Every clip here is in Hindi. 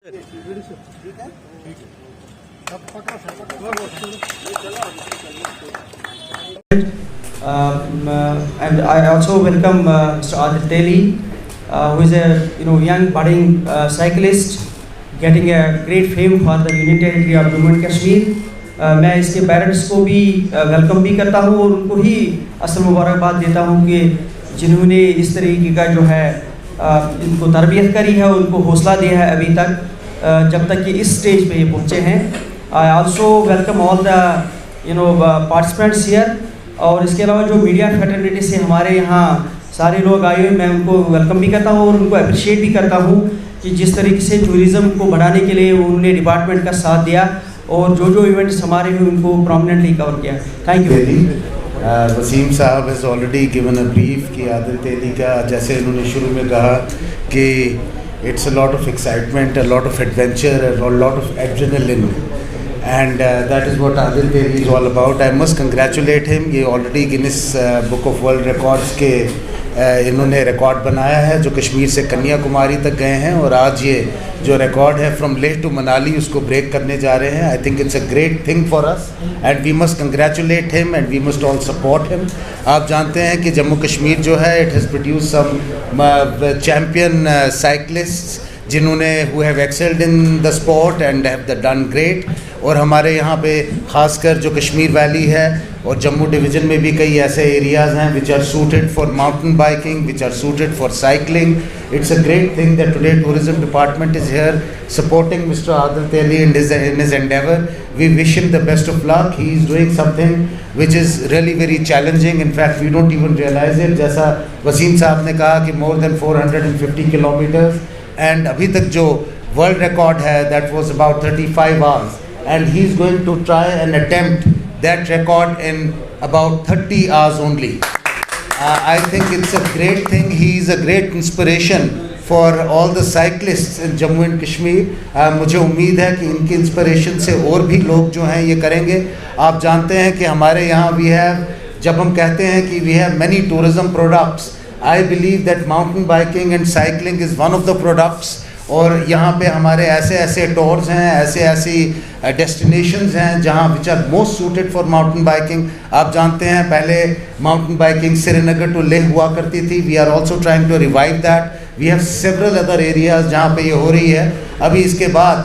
And I also welcome Mr. Adil Teli, who is a young budding cyclist, getting a great fame for the Union Territory of Jammu and Kashmir. मैं इसके पेरेंट्स को भी वेलकम भी करता हूँ और उनको ही असल मुबारकबाद देता हूँ कि जिन्होंने इस तरीके का जो है इनको तरबियत करी है, उनको हौसला दिया है अभी तक जब तक कि इस स्टेज पे ये पहुँचे हैं. I also welcome all the participants here. और इसके अलावा जो मीडिया फ्रेटर्निटी से हमारे यहाँ सारे लोग आए हुए, मैं उनको वेलकम भी करता हूँ और उनको अप्रिशिएट भी करता हूँ कि जिस तरीके से टूरिज़्म को बढ़ाने के लिए उन्होंने डिपार्टमेंट का साथ दिया और जो इवेंट्स हमारे हुए उनको प्रोमिनेंटली कवर किया. Thank you. वसीम साहब has already given a brief कि आदिल तेली का, जैसे इन्होंने शुरू में कहा कि it's a lot of excitement, a lot of adventure, a lot of adrenaline, and that is what Adil Teli is all about. I must congratulate him. ये already Guinness Book of World Records के इन्होंने रिकॉर्ड बनाया है जो कश्मीर से कन्याकुमारी तक गए हैं, और आज ये जो रिकॉर्ड है फ्रॉम लेह टू मनाली उसको ब्रेक करने जा रहे हैं. I think it's a great thing for us and we must congratulate him and we must all support him. आप जानते हैं कि जम्मू कश्मीर जो है it has produce some champion cyclists जिन्होंने who have excelled in the sport and have done great. और हमारे यहाँ पे ख़ासकर जो कश्मीर वैली है और जम्मू डिवीज़न में भी कई ऐसे एरियाज़ हैं which are suited for mountain biking, which are suited for cycling. It's a great thing that today tourism department is here supporting Mr. Adil Teli in his endeavor. We wish him the best of luck. He is doing something which is really very challenging. In fact, we don't even realize it. जैसा वसीम साहब ने कहा कि more than 450 kilometers, and अभी तक जो वर्ल्ड रिकॉर्ड है that was about 35 hours, and he is going to try and attempt that record in about 30 hours only. I think it's a great thing. He is a great inspiration for all the cyclists in Jammu and Kashmir. मुझे उम्मीद है कि इनकी इंस्पिरेशन से और भी लोग जो हैं ये करेंगे. आप जानते हैं कि हमारे यहाँ we have, जब हम कहते हैं कि we have many tourism products, I believe that mountain biking and cycling is one of the products. और यहाँ पे हमारे ऐसे टूर्स हैं, ऐसी डेस्टिनेशंस हैं जहाँ which are most suited for mountain biking. आप जानते हैं पहले mountain biking Srinagar to Leh हुआ करती थी. We are also trying to revive that. We have several other areas जहाँ पे ये हो रही है. अभी इसके बाद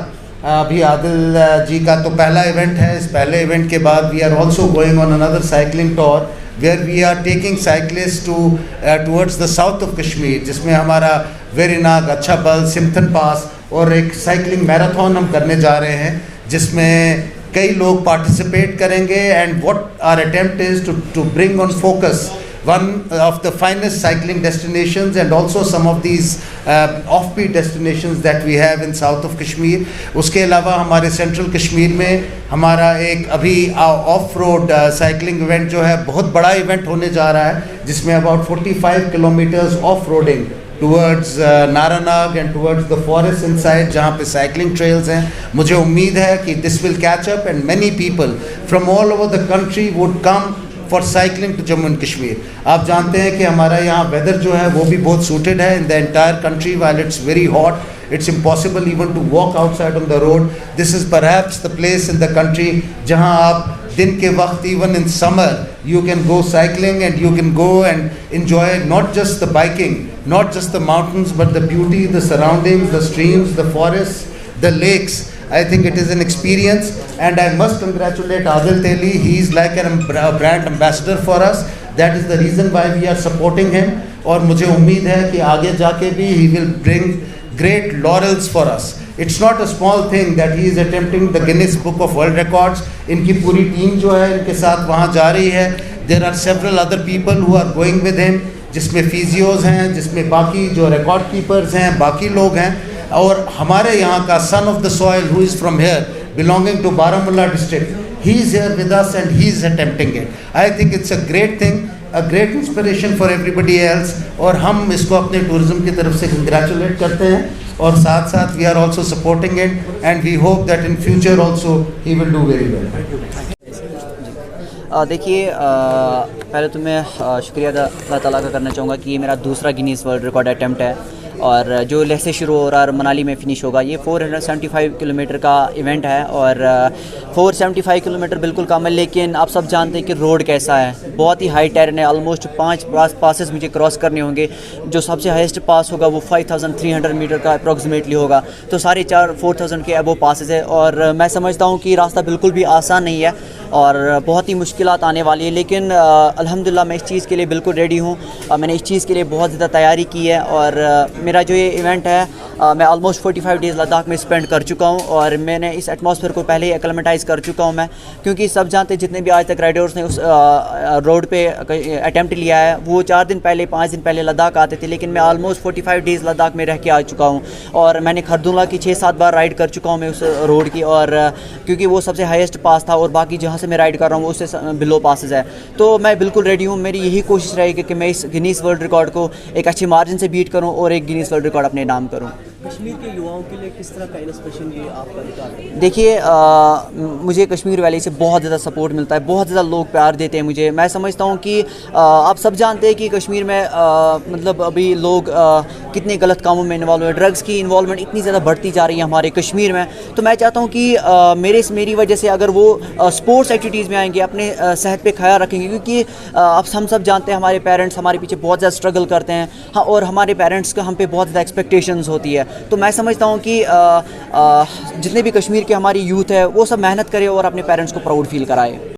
अभी आदिल जी का तो पहला इवेंट है. इस पहले इवेंट के बाद we are also going on another cycling tour where we are taking cyclists towards the south of Kashmir, जिसमें हमारा वेरीनाग, अच्छा बल, सिम्थन पास और एक साइकिलिंग मैराथन हम करने जा रहे हैं जिसमें कई लोग पार्टिसिपेट करेंगे. And what our attempt is to bring on focus one of the finest cycling destinations and also some of these offbeat destinations that we have in south of Kashmir. उसके अलावा हमारे सेंट्रल कश्मीर में हमारा एक अभी ऑफ रोड साइकिलिंग इवेंट जो है बहुत बड़ा इवेंट होने जा रहा है जिसमें about 45 kilometers off roading towards Naranag and towards the forest inside जहाँ पे cycling trails हैं. मुझे उम्मीद है कि this will catch up and many people from all over the country would come for cycling to Jammu and Kashmir. आप जानते हैं कि हमारा यहाँ वेदर जो है वो भी बहुत सूटेड है. in the entire country while it's very hot, it's impossible even to walk outside on the road. This is perhaps the place in the country जहाँ आप दिन के वक्त even in summer you can go cycling and you can go and enjoy not just the biking, not just the mountains, but the beauty, the surroundings, the streams, the forests, the lakes. I think it is an experience and I must congratulate Adil Teli. He is like a brand ambassador for us. That is the reason why we are supporting him. और मुझे उम्मीद है कि आगे जाके भी he will bring great laurels for us. It's not a small thing that he is attempting the Guinness Book of World Records. इनकी पूरी टीम जो है इनके साथ वहाँ जा रही है. There are several other people who are going with him, जिसमें फिजियोज हैं, जिसमें बाकी जो रिकॉर्ड कीपर्स हैं, बाकी लोग हैं. और हमारे यहाँ का son of the soil who is from here belonging to Baramulla district, he is here with us and he is attempting it. I think it's a great thing, a great inspiration for everybody else. और हम इसको अपने टूरिज्म की तरफ से कंग्रेचुलेट करते हैं और साथ साथ we are also supporting it and we hope that in future also he will do very well. देखिए पहले तो मैं शुक्रिया अल्लाह ताला का करना चाहूँगा कि ये मेरा दूसरा गिनीज़ वर्ल्ड रिकॉर्ड अटैम्प्ट है और जो लेह से शुरू हो रहा है और मनाली में फ़िनिश होगा। ये 475 किलोमीटर का इवेंट है और 475 किलोमीटर बिल्कुल कम है, लेकिन आप सब जानते हैं कि रोड कैसा है, बहुत ही हाई टेरेन है। ऑलमोस्ट 5 पासेस मुझे क्रॉस करने होंगे। जो सबसे हाईएस्ट पास होगा वो 5300 मीटर का अप्रॉक्सीमेटली होगा, तो साढ़े 4000 के अबो पासेस है। और मैं समझता हूँ कि रास्ता बिल्कुल भी आसान नहीं है और बहुत ही मुश्किलात आने वाली है, लेकिन अल्हम्दुलिल्लाह मैं इस चीज़ के लिए बिल्कुल रेडी हूँ। मैंने इस चीज़ के लिए बहुत ज़्यादा तैयारी की है और मेरा जो ये इवेंट है मैं ऑलमोस्ट 45 डेज़ लद्दाख में स्पेंड कर चुका हूँ और मैंने इस एटमॉस्फेयर को पहले ही एक्लेमेटाइज़ कर चुका हूँ मैं, क्योंकि सब जानते हैं जितने भी आज तक राइडर्स ने उस रोड पे अटैम्प्ट लिया है वो 4 दिन पहले 5 दिन पहले लद्दाख आते थे, लेकिन मैं ऑलमोस्ट 45 डेज़ लद्दाख में रह के आ चुका हूँ और मैंने खरदुला की 6-7 बार राइड कर चुका हूँ मैं उस रोड की। और क्योंकि वो सबसे हाईएस्ट पास था और बाकी जहाँ से मैं राइड कर रहा हूँ उससे बिलो पासेस है, तो मैं बिल्कुल रेडी हूँ। मेरी यही कोशिश रहेगी कि मैं इस गिनीज़ वर्ल्ड रिकॉर्ड को एक अच्छी मार्जिन से बीट करूँ और एक गिनीज़ वर्ल्ड रिकॉर्ड अपने नाम करूँ। कश्मीर के युवाओं के लिए किस तरह का इंस्पिरेशन ये आपका निकाल है? देखिए मुझे कश्मीर वैली से बहुत ज़्यादा सपोर्ट मिलता है, बहुत ज़्यादा लोग प्यार देते हैं मुझे। मैं समझता हूँ कि आप सब जानते हैं कि कश्मीर में मतलब अभी लोग कितने गलत कामों में इन्वॉल्व हैं, ड्रग्स की इन्वॉल्वमेंट इतनी ज़्यादा बढ़ती जा रही है हमारे कश्मीर में। तो मैं चाहता हूँ कि मेरी वजह से अगर वो स्पोर्ट्स एक्टिविटीज़ में आएंगे, अपने सेहत पे ख्याल रखेंगे, क्योंकि अब हम सब जानते हैं हमारे पेरेंट्स हमारे पीछे बहुत ज़्यादा स्ट्रगल करते हैं। हाँ, और हमारे पेरेंट्स का हम पे बहुत ज़्यादा एक्सपेक्टेशंस होती है। तो मैं समझता हूँ कि जितने भी कश्मीर के हमारी यूथ है वो सब मेहनत करे और अपने पेरेंट्स को प्राउड फील कराए।